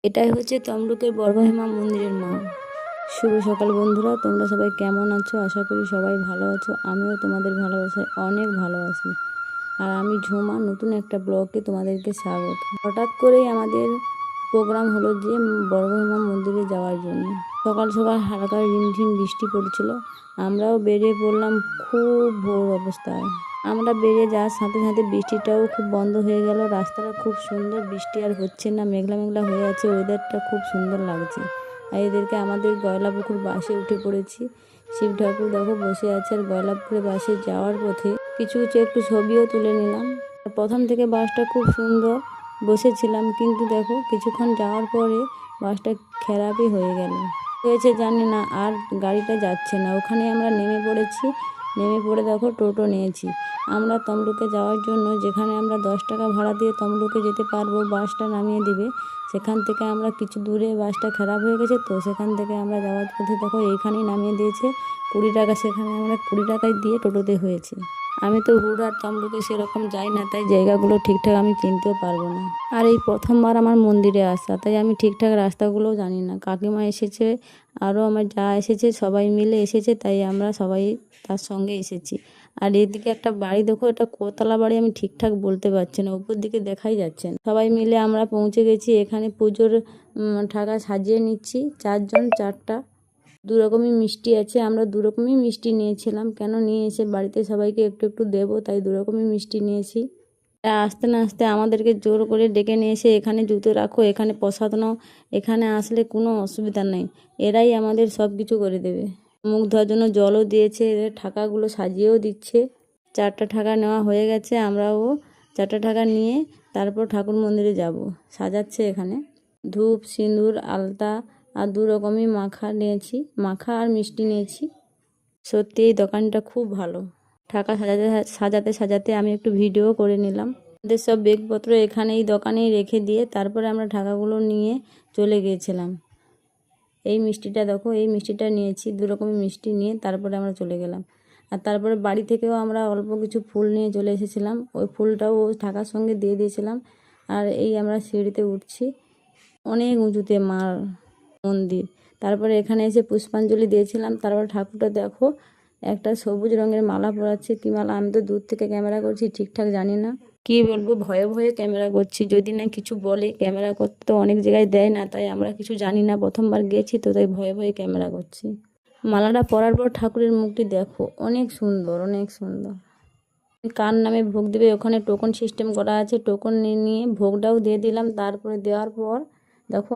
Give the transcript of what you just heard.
এটাই হচ্ছে তমলুকের বর্গভীমা মন্দিরের মা। শুভ সকাল বন্ধুরা, তোমরা সবাই কেমন আছো? আশা করি সবাই ভালো আছো। আমিও তোমাদের ভালোবাসায় অনেক ভালো আছি। আর আমি ঝুমা, নতুন একটা ব্লগে তোমাদেরকে স্বাগত। হঠাৎ করেই আমাদের প্রোগ্রাম হলো যে বর্গভীমা মন্দিরে যাওয়ার জন্য। সকাল সকাল হালকা রিমঝিম বৃষ্টি পড়ছিল, আমরাও বেরিয়ে পড়লাম খুব ভোর অবস্থায়। আমরা বেরিয়ে যাওয়ার সাথে সাথে বৃষ্টিটাও খুব বন্ধ হয়ে গেল। রাস্তাটা খুব সুন্দর, বৃষ্টি আর হচ্ছে না, মেঘলা মেঘলা হয়ে আছে, ওয়েদারটা খুব সুন্দর লাগছে। আর এদেরকে আমাদের গয়লাপুকুর বাসে উঠে পড়েছি। শিব ঠাকুর দেখো বসে আছে, আর গয়লাপুকুরের বাসে যাওয়ার পথে কিছু কিছু একটু ছবিও তুলে নিলাম। প্রথম থেকে বাসটা খুব সুন্দর, বসেছিলাম, কিন্তু দেখো কিছুক্ষণ যাওয়ার পরে বাসটা খারাপই হয়ে গেল। হয়েছে জানি না, আর গাড়িটা যাচ্ছে না। ওখানে আমরা নেমে পড়েছি। নেমে পড়ে দেখো টোটো নিয়েছি আমরা তমলুকে যাওয়ার জন্য। যেখানে আমরা 10 টাকা ভাড়া দিয়ে তমলুকে যেতে পারবো, বাসটা নামিয়ে দিবে। সেখান থেকে আমরা কিছু দূরে বাসটা খারাপ হয়ে গেছে, তো সেখান থেকে আমরা যাওয়ার পথে দেখো এইখানেই নামিয়ে দিয়েছে 20 টাকা। সেখানে আমরা 20 টাকায় দিয়ে টোটোতে হয়েছে। আমি তো হুড়হাট তমলুকে সেরকম যাই না, তাই জায়গাগুলো ঠিকঠাক আমি চিনতেও পারবো না। আর এই প্রথমবার আমার মন্দিরে আসা, তাই আমি ঠিকঠাক রাস্তাগুলোও জানি না। কাকিমা এসেছে, আরও আমার যা এসেছে, সবাই মিলে এসেছে, তাই আমরা সবাই তার সঙ্গে এসেছি। আর এদিকে একটা বাড়ি দেখো, এটা কোতলা বাড়ি আমি ঠিকঠাক বলতে পারছি না, উপর দিকে দেখাই যাচ্ছে না। সবাই মিলে আমরা পৌঁছে গেছি এখানে। পুজোর ঠাকা সাজিয়ে নিচ্ছি, 4 জন 4টা। 2 রকমই মিষ্টি আছে, আমরা 2 রকমই মিষ্টি নিয়েছিলাম। কেন নিয়ে এসে বাড়িতে সবাইকে একটু একটু দেবো, তাই 2 রকমই মিষ্টি নিয়েছি। আসতে না আসতে আমাদেরকে জোর করে ডেকে নিয়ে এসে এখানে জুতো রাখো, এখানে প্রসাদ নাও, এখানে আসলে কোনো অসুবিধা নেই, এরাই আমাদের সব কিছু করে দেবে। মুখ ধোয়ার জন্য জলও দিয়েছে, এদের ঠাকাগুলো সাজিয়েও দিচ্ছে। 4টা ঠাকা নেওয়া হয়ে গেছে, আমরাও 4টা ঠাকা নিয়ে তারপর ঠাকুর মন্দিরে যাব। সাজাচ্ছে এখানে, ধূপ সিঁদুর আলতা আর 2 রকমই মাখা নিয়েছি, মাখা আর মিষ্টি নিয়েছি। সত্যি এই দোকানটা খুব ভালো। ঠাকা সাজাতে সাজাতে সাজাতে আমি একটু ভিডিও করে নিলাম। আমাদের সব ব্যাগপত্র এখানে এই দোকানেই রেখে দিয়ে তারপরে আমরা ঠাকাগুলো নিয়ে চলে গিয়েছিলাম। এই মিষ্টিটা দেখো, এই মিষ্টিটা নিয়েছি, 2 রকমের মিষ্টি নিয়ে তারপরে আমরা চলে গেলাম। আর তারপরে বাড়ি থেকেও আমরা অল্প কিছু ফুল নিয়ে চলে এসেছিলাম, ওই ফুলটাও ওই ঠাকার সঙ্গে দিয়ে দিয়েছিলাম। আর এই আমরা সিঁড়িতে উঠছি, অনেক উঁচুতে মার মন্দির। তারপরে এখানে এসে পুষ্পাঞ্জলি দিয়েছিলাম। তারপর ঠাকুরটা দেখো, একটা সবুজ রঙের মালা পরাচ্ছে। কি মালা, আমি তো দূর থেকে ক্যামেরা করছি, ঠিকঠাক জানি না কি বলবো, ভয়ে ভয়ে ক্যামেরা করছি। যদি না কিছু বলে, ক্যামেরা করতে তো অনেক জায়গায় দেয় না, তাই আমরা কিছু জানি না, প্রথমবার গেছি তো, তাই ভয়ে ভয়ে ক্যামেরা করছি। মালাটা পরার পর ঠাকুরের মুখটি দেখো, অনেক সুন্দর, অনেক সুন্দর। কার নামে ভোগ দেবে, ওখানে টোকন সিস্টেম করা আছে, টোকন নিয়ে ভোগটাও দিয়ে দিলাম। তারপরে দেওয়ার পর দেখো